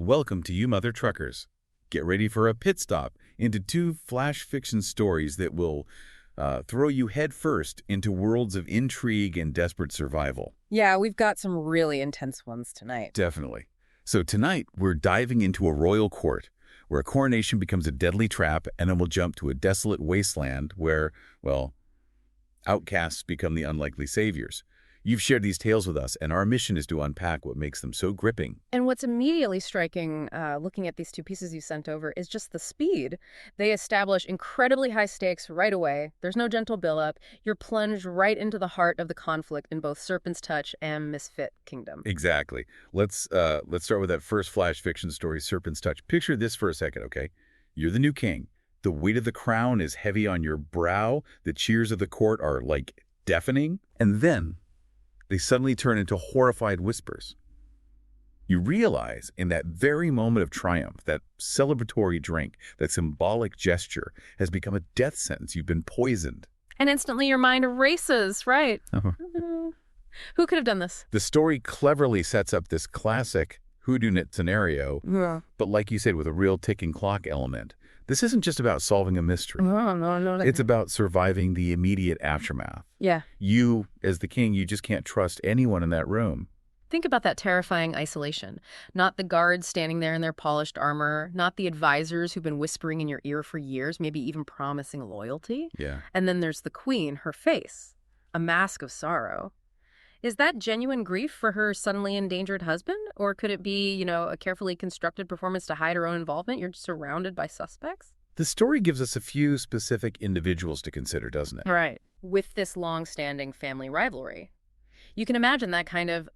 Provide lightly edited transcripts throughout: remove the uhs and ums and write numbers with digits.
Welcome to you mother truckers. Get ready for a pit stop into two flash fiction stories that will throw you headfirst into worlds of intrigue and desperate survival. Yeah, we've got some really intense ones tonight. Definitely. So tonight, we're diving into a royal court where a coronation becomes a deadly trap, and then we'll jump to a desolate wasteland where, well, outcasts become the unlikely saviors. You've shared these tales with us, and our mission is to unpack what makes them so gripping. And what's immediately striking, looking at these two pieces you sent over, is just the speed. They establish incredibly high stakes right away. There's no gentle build-up. You're plunged right into the heart of the conflict in both Serpent's Touch and Misfit Kingdom. Exactly. Let's start with that first flash fiction story, Serpent's Touch. Picture this for a second, okay? You're the new king. The weight of the crown is heavy on your brow. The cheers of the court are, like, deafening. And then they suddenly turn into horrified whispers. You realize in that very moment of triumph, that celebratory drink, that symbolic gesture has become a death sentence. You've been poisoned. And instantly your mind erases, right? Who could have done this? The story cleverly sets up this classic whodunit scenario, but like you said, with a real ticking clock element. This isn't just about solving a mystery. No. It's about surviving the immediate aftermath. Yeah. You, as the king, you just can't trust anyone in that room. Think about that terrifying isolation. Not the guards standing there in their polished armor, not the advisors who've been whispering in your ear for years, maybe even promising loyalty. Yeah. And then there's the queen, her face, a mask of sorrow. Is that genuine grief for her suddenly endangered husband? Or could it be, a carefully constructed performance to hide her own involvement? You're surrounded by suspects? The story gives us a few specific individuals to consider, doesn't it? Right. With this long-standing family rivalry. You can imagine that kind of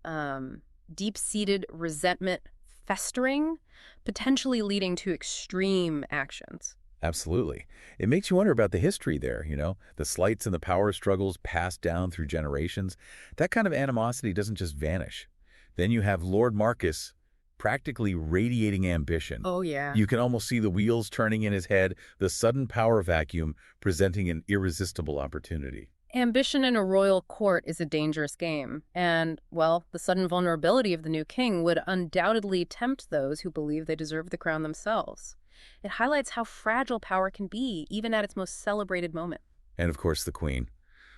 deep-seated resentment festering, potentially leading to extreme actions. Absolutely. It makes you wonder about the history there, the slights and the power struggles passed down through generations. That kind of animosity doesn't just vanish. Then you have Lord Marcus practically radiating ambition. Oh, yeah. You can almost see the wheels turning in his head, the sudden power vacuum presenting an irresistible opportunity. Ambition in a royal court is a dangerous game. And, well, the sudden vulnerability of the new king would undoubtedly tempt those who believe they deserve the crown themselves. It highlights how fragile power can be, even at its most celebrated moment. And, of course, the queen.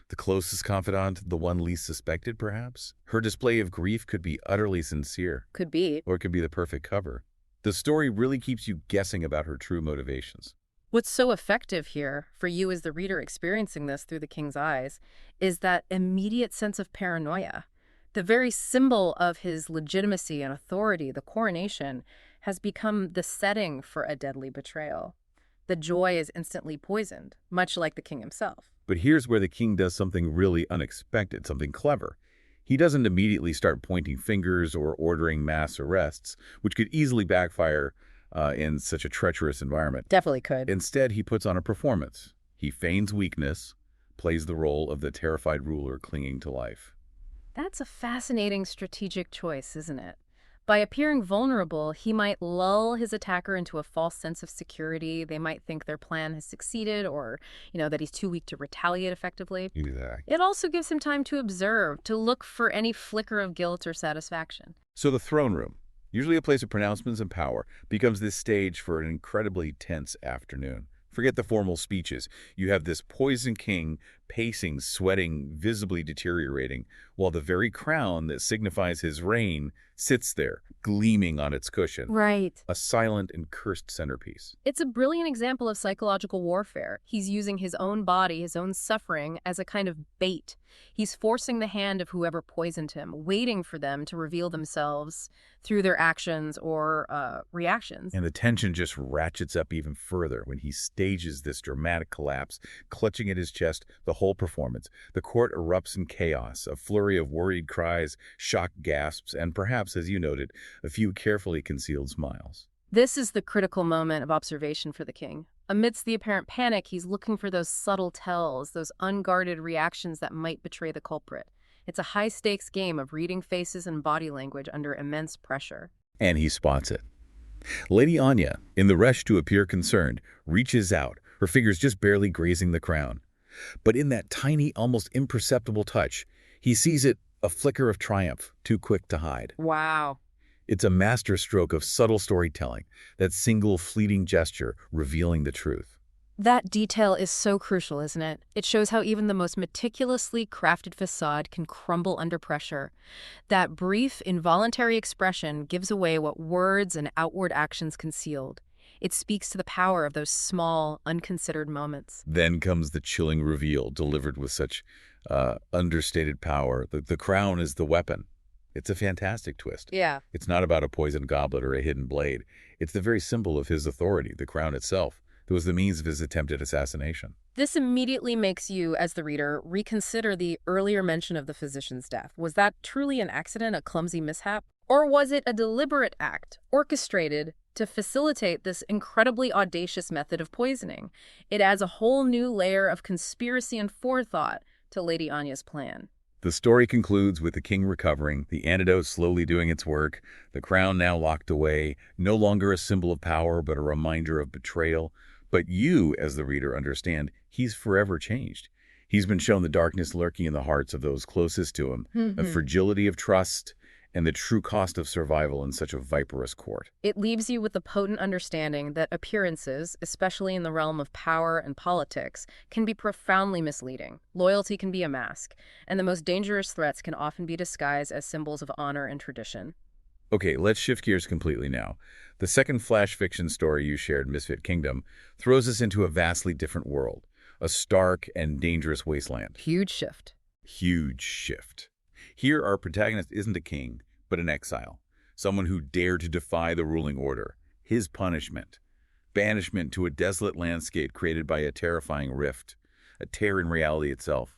The closest confidant, the one least suspected, perhaps? Her display of grief could be utterly sincere. Could be. Or it could be the perfect cover. The story really keeps you guessing about her true motivations. What's so effective here, for you as the reader experiencing this through the king's eyes, is that immediate sense of paranoia. The very symbol of his legitimacy and authority, the coronation, has become the setting for a deadly betrayal. The joy is instantly poisoned, much like the king himself. But here's where the king does something really unexpected, something clever. He doesn't immediately start pointing fingers or ordering mass arrests, which could easily backfire in such a treacherous environment. Definitely could. Instead, he puts on a performance. He feigns weakness, plays the role of the terrified ruler clinging to life. That's a fascinating strategic choice, isn't it? By appearing vulnerable, he might lull his attacker into a false sense of security. They might think their plan has succeeded or, that he's too weak to retaliate effectively. Exactly. It also gives him time to observe, to look for any flicker of guilt or satisfaction. So the throne room, usually a place of pronouncements and power, becomes this stage for an incredibly tense afternoon. Forget the formal speeches. You have this poisoned king pacing, sweating, visibly deteriorating, while the very crown that signifies his reign sits there, gleaming on its cushion. Right. A silent and cursed centerpiece. It's a brilliant example of psychological warfare. He's using his own body, his own suffering, as a kind of bait. He's forcing the hand of whoever poisoned him, waiting for them to reveal themselves through their actions or reactions. And the tension just ratchets up even further when he stages this dramatic collapse, clutching at his chest the whole performance. The court erupts in chaos, a flurry of worried cries, shocked gasps, and perhaps, as you noted, a few carefully concealed smiles. This is the critical moment of observation for the king. Amidst the apparent panic, he's looking for those subtle tells, those unguarded reactions that might betray the culprit. It's a high-stakes game of reading faces and body language under immense pressure. And he spots it. Lady Anya, in the rush to appear concerned, reaches out, her fingers just barely grazing the crown. But in that tiny, almost imperceptible touch, he sees it, a flicker of triumph, too quick to hide. Wow. It's a masterstroke of subtle storytelling, that single fleeting gesture revealing the truth. That detail is so crucial, isn't it? It shows how even the most meticulously crafted facade can crumble under pressure. That brief, involuntary expression gives away what words and outward actions concealed. It speaks to the power of those small, unconsidered moments. Then comes the chilling reveal, delivered with such understated power. The crown is the weapon. It's a fantastic twist. Yeah. It's not about a poisoned goblet or a hidden blade. It's the very symbol of his authority, the crown itself. That was the means of his attempted assassination. This immediately makes you, as the reader, reconsider the earlier mention of the physician's death. Was that truly an accident, a clumsy mishap? Or was it a deliberate act, orchestrated to facilitate this incredibly audacious method of poisoning? It adds a whole new layer of conspiracy and forethought to Lady Anya's plan. The story concludes with the king recovering, the antidote slowly doing its work, the crown now locked away, no longer a symbol of power but a reminder of betrayal. But you, as the reader, understand he's forever changed. He's been shown the darkness lurking in the hearts of those closest to him, the fragility of trust, and the true cost of survival in such a viperous court. It leaves you with the potent understanding that appearances, especially in the realm of power and politics, can be profoundly misleading. Loyalty can be a mask, and the most dangerous threats can often be disguised as symbols of honor and tradition. Okay, let's shift gears completely now. The second flash fiction story you shared, Misfit Kingdom, throws us into a vastly different world, a stark and dangerous wasteland. Huge shift. Huge shift. Here, our protagonist isn't a king, but an exile, someone who dared to defy the ruling order. His punishment, banishment to a desolate landscape created by a terrifying rift, a tear in reality itself.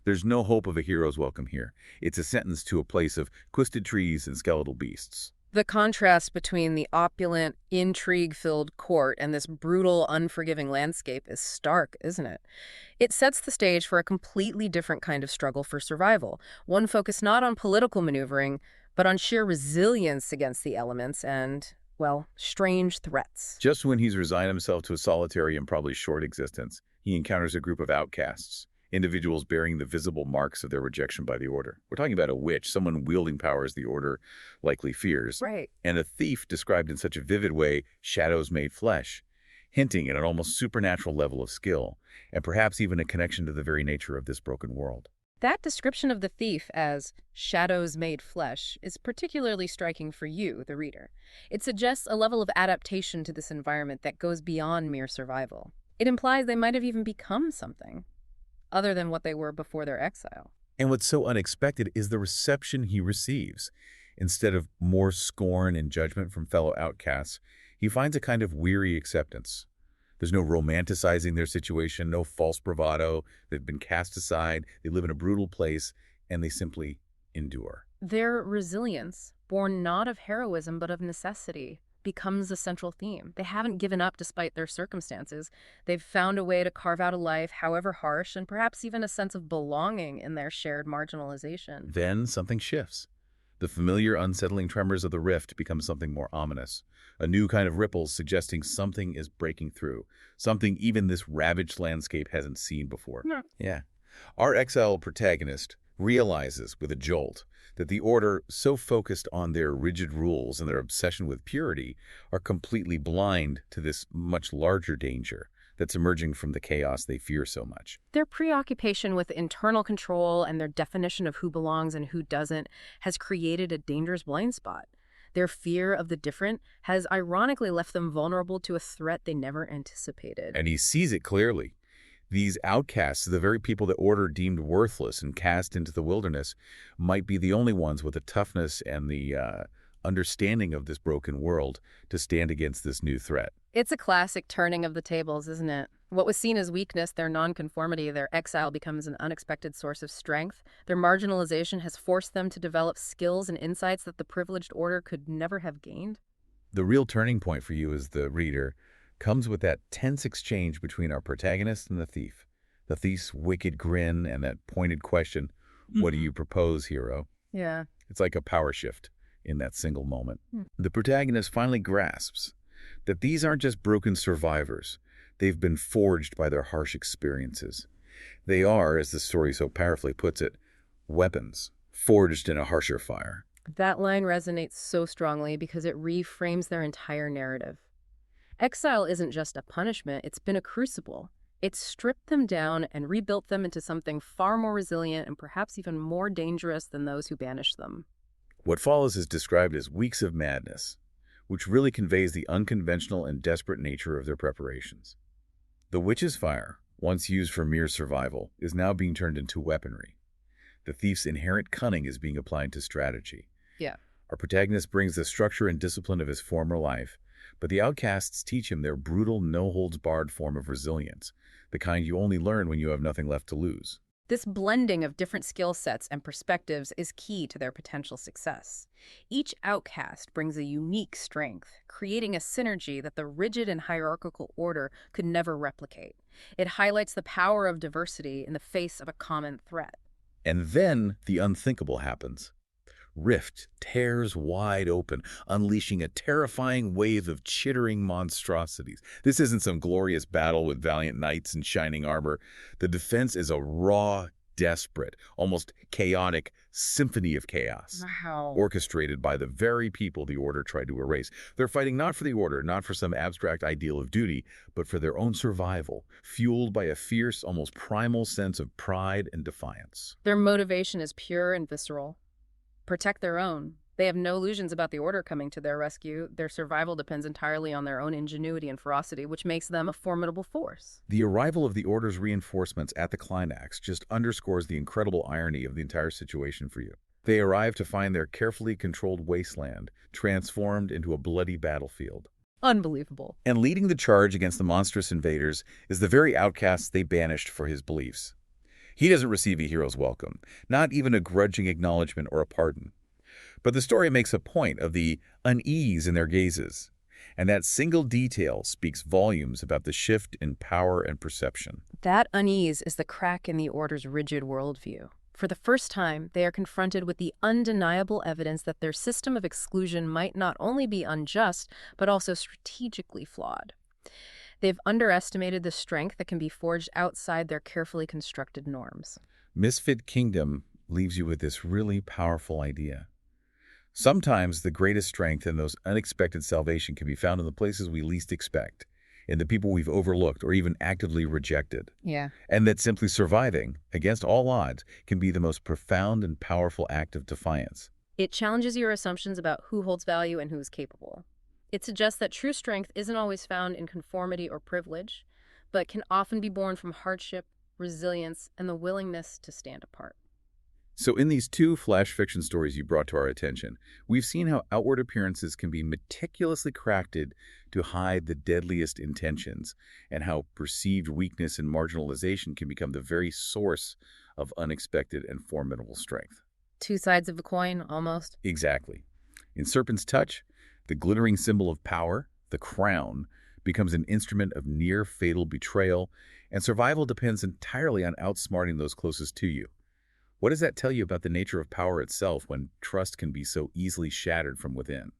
There's no hope of a hero's welcome here. It's a sentence to a place of twisted trees and skeletal beasts. The contrast between the opulent, intrigue-filled court and this brutal, unforgiving landscape is stark, isn't it? It sets the stage for a completely different kind of struggle for survival, one focused not on political maneuvering, but on sheer resilience against the elements and, well, strange threats. Just when he's resigned himself to a solitary and probably short existence, he encounters a group of outcasts, individuals bearing the visible marks of their rejection by the order. We're talking about a witch, someone wielding powers the order likely fears. Right. And a thief described in such a vivid way, shadows made flesh, hinting at an almost supernatural level of skill, and perhaps even a connection to the very nature of this broken world. That description of the thief as shadows made flesh is particularly striking for you, the reader. It suggests a level of adaptation to this environment that goes beyond mere survival. It implies they might have even become something other than what they were before their exile. And what's so unexpected is the reception he receives. Instead of more scorn and judgment from fellow outcasts, he finds a kind of weary acceptance. There's no romanticizing their situation, no false bravado. They've been cast aside, they live in a brutal place, and they simply endure. Their resilience, born not of heroism but of necessity, becomes a central theme. They haven't given up despite their circumstances. They've found a way to carve out a life, however harsh, and perhaps even a sense of belonging in their shared marginalization. Then something shifts. The familiar unsettling tremors of the rift become something more ominous. A new kind of ripples suggesting something is breaking through. Something even this ravaged landscape hasn't seen before. No. Yeah. Our exile protagonist realizes with a jolt that the order, so focused on their rigid rules and their obsession with purity, are completely blind to this much larger danger that's emerging from the chaos they fear so much. Their preoccupation with internal control and their definition of who belongs and who doesn't has created a dangerous blind spot. Their fear of the different has ironically left them vulnerable to a threat they never anticipated. And he sees it clearly. These outcasts, the very people that order deemed worthless and cast into the wilderness, might be the only ones with the toughness and the understanding of this broken world to stand against this new threat. It's a classic turning of the tables, isn't it? What was seen as weakness, their nonconformity, their exile becomes an unexpected source of strength. Their marginalization has forced them to develop skills and insights that the privileged order could never have gained. The real turning point for you as the reader comes with that tense exchange between our protagonist and the thief. The thief's wicked grin and that pointed question, "What do you propose, hero?" Yeah. It's like a power shift in that single moment. The protagonist finally grasps that these aren't just broken survivors. They've been forged by their harsh experiences. They are, as the story so powerfully puts it, weapons forged in a harsher fire. That line resonates so strongly because it reframes their entire narrative. Exile isn't just a punishment, it's been a crucible. It's stripped them down and rebuilt them into something far more resilient and perhaps even more dangerous than those who banished them. What follows is described as weeks of madness, which really conveys the unconventional and desperate nature of their preparations. The witch's fire, once used for mere survival, is now being turned into weaponry. The thief's inherent cunning is being applied to strategy. Yeah. Our protagonist brings the structure and discipline of his former life, but the outcasts teach him their brutal, no-holds-barred form of resilience, the kind you only learn when you have nothing left to lose. This blending of different skill sets and perspectives is key to their potential success. Each outcast brings a unique strength, creating a synergy that the rigid and hierarchical order could never replicate. It highlights the power of diversity in the face of a common threat. And then the unthinkable happens. Rift tears wide open, unleashing a terrifying wave of chittering monstrosities. This isn't some glorious battle with valiant knights in shining armor. The defense is a raw, desperate, almost chaotic symphony of chaos, Wow. orchestrated by the very people the Order tried to erase. They're fighting not for the Order, not for some abstract ideal of duty, but for their own survival, fueled by a fierce, almost primal sense of pride and defiance. Their motivation is pure and visceral. Protect their own. They have no illusions about the Order coming to their rescue. Their survival depends entirely on their own ingenuity and ferocity, which makes them a formidable force. The arrival of the Order's reinforcements at the climax just underscores the incredible irony of the entire situation for you. They arrive to find their carefully controlled wasteland transformed into a bloody battlefield. Unbelievable. And leading the charge against the monstrous invaders is the very outcast they banished for his beliefs. He doesn't receive a hero's welcome, not even a grudging acknowledgement or a pardon. But the story makes a point of the unease in their gazes, and that single detail speaks volumes about the shift in power and perception. That unease is the crack in the Order's rigid worldview. For the first time, they are confronted with the undeniable evidence that their system of exclusion might not only be unjust, but also strategically flawed. They've underestimated the strength that can be forged outside their carefully constructed norms. Misfit Kingdom leaves you with this really powerful idea. Sometimes the greatest strength and those unexpected salvation can be found in the places we least expect, in the people we've overlooked or even actively rejected. Yeah. And that simply surviving, against all odds, can be the most profound and powerful act of defiance. It challenges your assumptions about who holds value and who is capable. It suggests that true strength isn't always found in conformity or privilege, but can often be born from hardship, resilience, and the willingness to stand apart. So in these two flash fiction stories you brought to our attention, we've seen how outward appearances can be meticulously crafted to hide the deadliest intentions, and how perceived weakness and marginalization can become the very source of unexpected and formidable strength. Two sides of the coin, almost. Exactly. In Serpent's touch, the glittering symbol of power, the crown, becomes an instrument of near-fatal betrayal, and survival depends entirely on outsmarting those closest to you. What does that tell you about the nature of power itself when trust can be so easily shattered from within?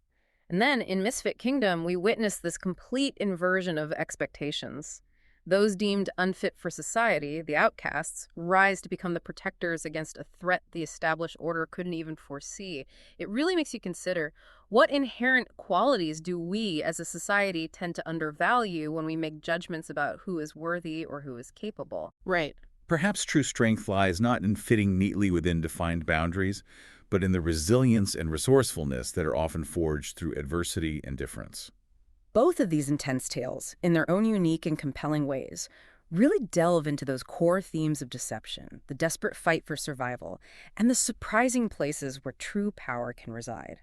And then, in Misfit Kingdom, we witness this complete inversion of expectations. Those deemed unfit for society, the outcasts, rise to become the protectors against a threat the established order couldn't even foresee. It really makes you consider, what inherent qualities do we as a society tend to undervalue when we make judgments about who is worthy or who is capable? Right. Perhaps true strength lies not in fitting neatly within defined boundaries, but in the resilience and resourcefulness that are often forged through adversity and difference. Both of these intense tales, in their own unique and compelling ways, really delve into those core themes of deception, the desperate fight for survival, and the surprising places where true power can reside.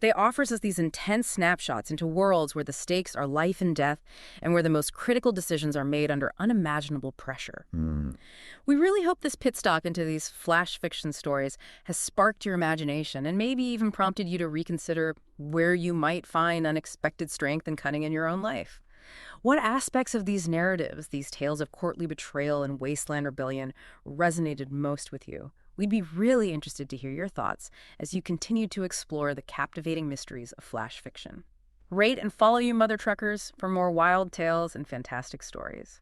They offer us these intense snapshots into worlds where the stakes are life and death and where the most critical decisions are made under unimaginable pressure. We really hope this pit stop into these flash fiction stories has sparked your imagination and maybe even prompted you to reconsider where you might find unexpected strength and cunning in your own life. What aspects of these narratives, these tales of courtly betrayal and wasteland rebellion, resonated most with you? We'd be really interested to hear your thoughts as you continue to explore the captivating mysteries of flash fiction. Rate and follow you, Mother Truckers, for more wild tales and fantastic stories.